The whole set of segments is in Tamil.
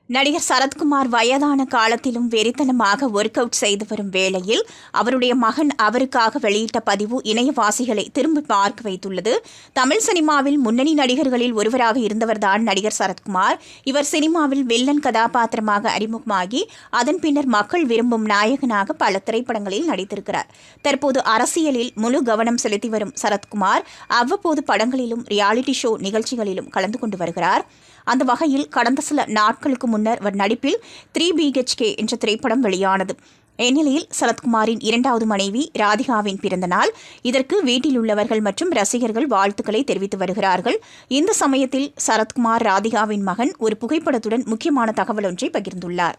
நடிகர் சரத்குமார் வயதான காலத்திலும் வெறித்தனமாக ஒர்க் அவுட் செய்து வரும் வேளையில் அவருடைய மகன் அவருக்காக வெளியிட்ட பதிவு இணையவாசிகளை திரும்பி பார்க்க வைத்துள்ளது. தமிழ் சினிமாவில் முன்னணி நடிகர்களில் ஒருவராக இருந்தவர்தான் நடிகர் சரத்குமார். இவர் சினிமாவில் வில்லன் கதாபாத்திரமாக அறிமுகமாகி அதன் பின்னர் மக்கள் விரும்பும் நாயகனாக பல திரைப்படங்களில் நடித்திருக்கிறார். தற்போது அரசியலில் முழு கவனம் செலுத்தி வரும் சரத்குமார் அவ்வப்போது படங்களிலும் ரியாலிட்டி ஷோ நிகழ்ச்சிகளிலும் கலந்து கொண்டு வருகிறார். அந்த வகையில் கடந்த சில நாட்களுக்கு முன்னர் அவர் நடிப்பில் 3BHK என்ற திரைப்படம் வெளியானது. இந்நிலையில் சரத்குமாரின் இரண்டாவது மனைவி ராதிகாவின் பிறந்த நாள். இதற்கு வீட்டில் உள்ளவர்கள் மற்றும் ரசிகர்கள் வாழ்த்துக்களை தெரிவித்து வருகிறார்கள். இந்த சமயத்தில் சரத்குமார் ராதிகாவின் மகன் ஒரு புகைப்படத்துடன் முக்கியமான தகவல் ஒன்றை பகிர்ந்துள்ளார்.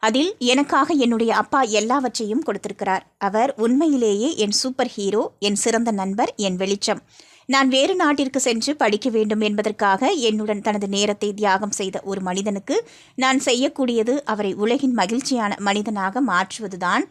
அதில், எனக்காக என்னுடைய அப்பா எல்லாவற்றையும் கொடுத்திருக்கிறார். அவர் உண்மையிலேயே என் சூப்பர் ஹீரோ, என் சிறந்த நண்பர், என் வெளிச்சம். நான் வேறு நாட்டிற்கு சென்று படிக்க வேண்டும் என்பதற்காக என்னுடன் தனது நேரத்தை தியாகம் செய்த ஒரு மனிதனுக்கு நான் செய்யக்கூடியது அவரை உலகின் மகிழ்ச்சியான மனிதனாக மாற்றுவதுதான்.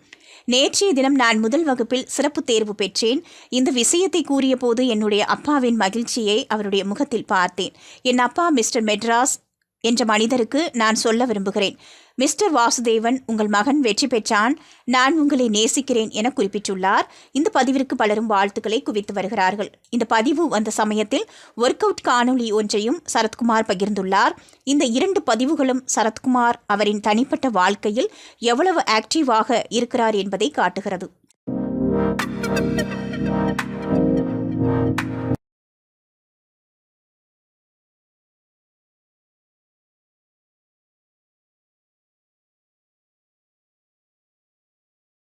நேற்றைய தினம் நான் முதல் வகுப்பில் சிறப்பு தேர்வு பெற்றேன். இந்த விஷயத்தை கூறிய போது என்னுடைய அப்பாவின் மகிழ்ச்சியை அவருடைய முகத்தில் பார்த்தேன். என் அப்பா மிஸ்டர் மெட்ராஸ் என்ற மனிதருக்கு நான் சொல்ல விரும்புகிறேன், மிஸ்டர் வாசுதேவன், உங்கள் மகன் வெற்றி பெற்றான், நான் உங்களை நேசிக்கிறேன் என குறிப்பிட்டுள்ளார். இந்த பதிவிற்கு பலரும் வாழ்த்துக்களை குவித்து வருகிறார்கள். இந்த பதிவு வந்த சமயத்தில் ஒர்க் அவுட் காணொலி ஒன்றையும் சரத்குமார் பகிர்ந்துள்ளார். இந்த இரண்டு பதிவுகளும் சரத்குமார் அவரின் தனிப்பட்ட வாழ்க்கையில் எவ்வளவு ஆக்டிவாக இருக்கிறார் என்பதை காட்டுகிறது.